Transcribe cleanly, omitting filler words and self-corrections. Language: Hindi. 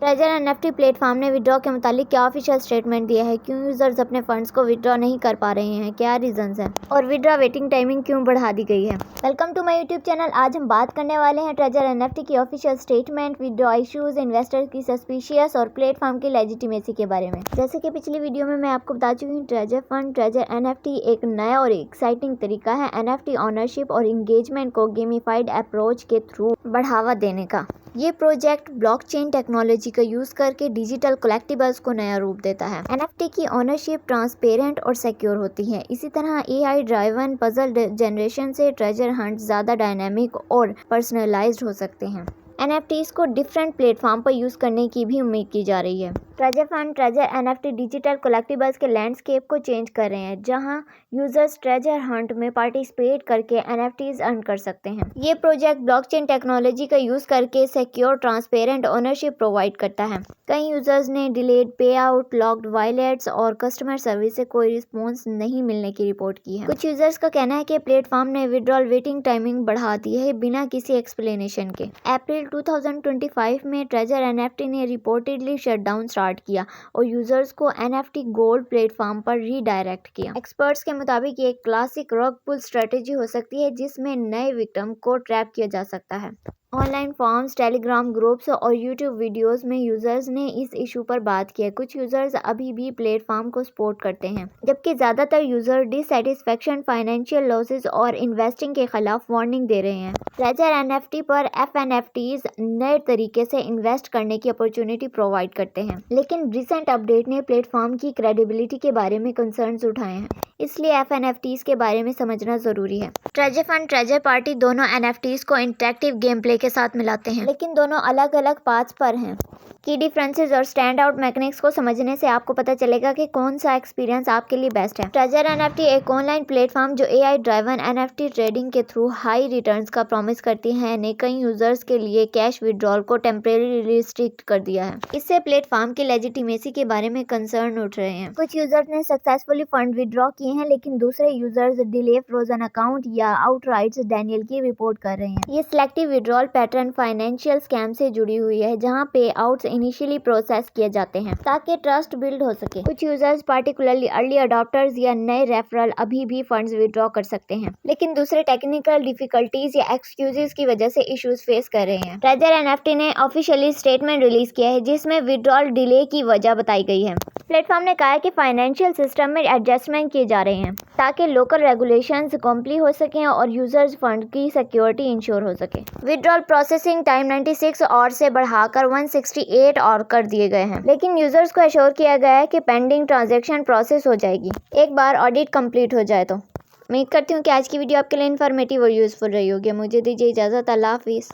ट्रेजर एनएफटी प्लेटफॉर्म ने विड्रॉ के मुतालिक क्या ऑफिशियल स्टेटमेंट दिया है? क्यों यूजर्स अपने फंड्स को विड्रॉ नहीं कर पा रहे हैं? क्या रीजंस हैं? और विड्रॉ वेटिंग टाइमिंग क्यों बढ़ा दी गई है? Welcome to my YouTube channel. आज हम बात करने वाले हैं ट्रेजर एनएफटी की official statement, withdraw issues, investor की सस्पिशियस और प्लेटफॉर्म की लेजिटिमेसी के बारे में। जैसे कि पिछली वीडियो में मैं आपको बता चुकी हूँ, ट्रेजर फंड, ट्रेजर एनएफटी एक नया और एक्साइटिंग तरीका है एनएफटी ऑनरशिप और इंगेजमेंट को गेमिफाइड अप्रोच के थ्रू बढ़ावा देने का। ये प्रोजेक्ट ब्लॉकचेन टेक्नोलॉजी का यूज करके डिजिटल कलेक्टिबल्स को नया रूप देता है। एनएफटी की ओनरशिप ट्रांसपेरेंट और सिक्योर होती है। इसी तरह एआई ड्राइवन पजल जनरेशन से ट्रेजर हंट ज्यादा डायनामिक और पर्सनलाइज्ड हो सकते हैं। एनएफटीज को डिफरेंट प्लेटफॉर्म पर यूज करने की भी उम्मीद की जा रही है। Treasure fund, treasure NFT digital collectibles के लैंडस्केप को चेंज कर रहे हैं, जहां यूजर्स ट्रेजर हंट में पार्टिसिपेट करके एनएफटीज अर्न कर सकते हैं। ये प्रोजेक्ट ब्लॉकचेन टेक्नोलॉजी का यूज करके सिक्योर, ट्रांसपेरेंट ओनरशिप प्रोवाइड करता है। कई यूजर्स ने डिलेड पे आउट, लॉक्ड वॉलेट्स और कस्टमर सर्विस से कोई रिस्पॉन्स नहीं मिलने की रिपोर्ट की है। कुछ यूजर्स का कहना है कि प्लेटफॉर्म ने विड्रॉल वेटिंग टाइमिंग बढ़ा दी है बिना किसी एक्सप्लेनेशन के। अप्रैल 2025 में ट्रेजर एनएफटी ने रिपोर्टेडली शटडाउन स्टार्ट किया और यूजर्स को एनएफटी गोल्ड प्लेटफॉर्म पर रीडायरेक्ट किया। एक्सपर्ट्स के मुताबिक ये एक क्लासिक रग पुल स्ट्रेटेजी हो सकती है, जिसमें नए विक्टिम को ट्रैप किया जा सकता है। ऑनलाइन फॉर्म्स, टेलीग्राम ग्रुप्स और यूट्यूब वीडियोस में यूजर्स ने इस इशू पर बात की है। कुछ यूजर्स अभी भी प्लेटफॉर्म को सपोर्ट करते हैं, जबकि ज्यादातर यूजर डिससेटिस्फैक्शन, फाइनेंशियल लॉसेस और इन्वेस्टिंग के खिलाफ वार्निंग दे रहे हैं। ट्रेजर एनएफटी पर एफएनएफटीज नए तरीके से इन्वेस्ट करने की अपॉर्चुनिटी प्रोवाइड करते हैं, लेकिन रिसेंट अपडेट ने प्लेटफॉर्म की क्रेडिबिलिटी के बारे में कंसर्न्स उठाए हैं, इसलिए एफएनएफटीज के बारे में समझना जरूरी है। ट्रेजर फंड, ट्रेजर पार्टी दोनों एनएफटीज को इंटरेक्टिव गेम प्ले के साथ मिलाते हैं, लेकिन दोनों अलग अलग पाथ्स पर हैं। की डिफरेंसेस और स्टैंड आउट मैकेनिक्स को समझने से आपको पता चलेगा कि कौन सा एक्सपीरियंस आपके लिए बेस्ट है। ट्रेजर एनएफटी एक ऑनलाइन प्लेटफॉर्म जो एआई ड्राइवन एनएफटी ट्रेडिंग के थ्रू हाई रिटर्न्स का प्रॉमिस करती है, ने कई यूजर्स के लिए कैश विड्रॉल को टेम्परेरी रिस्ट्रिक्ट कर दिया है। इससे प्लेटफॉर्म की लेजिटिमेसी के बारे में कंसर्न उठ रहे हैं। कुछ यूजर्स ने सक्सेसफुली फंड विड्रॉ किए हैं, लेकिन दूसरे यूजर्स डिले, फ्रोजन अकाउंट या आउटराइट डेनियल की रिपोर्ट कर रहे हैं। ये selective withdrawal pattern financial scam से जुड़ी हुई है, जहां पे आउट्स इनिशियली प्रोसेस किए जाते हैं ताकि ट्रस्ट बिल्ड हो सके। कुछ यूजर्स, पार्टिकुलरली अर्ली अडॉप्टर्स या नए रेफरल, अभी भी फंड्स विड्रॉ कर सकते हैं, लेकिन दूसरे टेक्निकल डिफिकल्टीज या एक्सक्यूजेस की वजह से इश्यूज फेस कर रहे हैं। ट्रेजर एनएफटी ने ऑफिशियली स्टेटमेंट रिलीज किया है, जिसमें विड्रॉल डिले की वजह बताई गई है। प्लेटफॉर्म ने कहा है कि फाइनेंशियल सिस्टम में एडजस्टमेंट किए जा रहे हैं ताकि लोकल रेगुलेशंस कॉम्प्ली हो सकें और यूजर्स फंड की सिक्योरिटी इंश्योर हो सके। विड्रॉल प्रोसेसिंग टाइम 96 आवर से बढ़ाकर 168 आवर कर दिए गए हैं, लेकिन यूजर्स को एश्योर किया गया है कि पेंडिंग ट्रांजैक्शन प्रोसेस हो जाएगी एक बार ऑडिट कंप्लीट हो जाए तो। उम्मीद करती हूँ कि आज की वीडियो आपके लिए इन्फॉर्मेटिव और यूजफुल रही होगी। मुझे दीजिए इजाजत। अल्लाह हाफिज़।